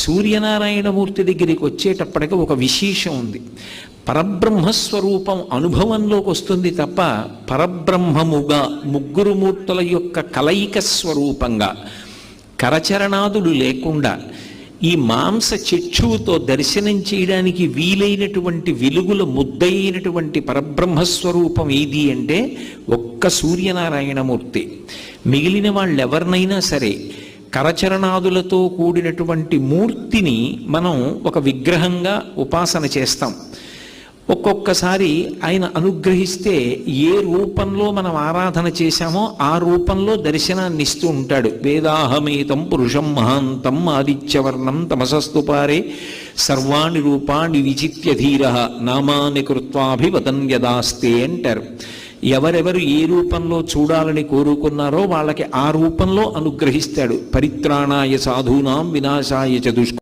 సూర్యనారాయణమూర్తి దగ్గరికి వచ్చేటప్పటికి ఒక విశేషం ఉంది. పరబ్రహ్మస్వరూపం అనుభవంలోకి వస్తుంది తప్ప పరబ్రహ్మముగా ముగ్గురు మూర్తుల యొక్క కలయిక స్వరూపంగా కరచరణాదులు లేకుండా ఈ మాంస చక్షువుతో దర్శనం చేయడానికి వీలైనటువంటి వెలుగుల ముద్దయినటువంటి పరబ్రహ్మస్వరూపం ఏది అంటే ఒక్క సూర్యనారాయణమూర్తి. మిగిలిన వాళ్ళెవరినైనా సరే కరచరణాదులతో కూడినటువంటి మూర్తిని మనం ఒక విగ్రహంగా ఉపాసన చేస్తాం. ఒక్కొక్కసారి ఆయన అనుగ్రహిస్తే ఏ రూపంలో మనం ఆరాధన చేశామో ఆ రూపంలో దర్శనాన్ని ఇస్తూ ఉంటాడు. వేదాహమేతం పురుషం మహాంతం ఆదిత్యవర్ణం తమసస్తుపారే సర్వాణి రూపాణి విచిత్య ధీర నామాని కృత్వాభివదన్ యదాస్తే అంటారు. ఎవరెవరు ఏ రూపంలో చూడాలని కోరుకున్నారో వాళ్ళకి ఆ రూపంలో అనుగ్రహిస్తాడు. పరిత్రాణాయ సాధూనాం వినాశాయ చ దుష్కృతాం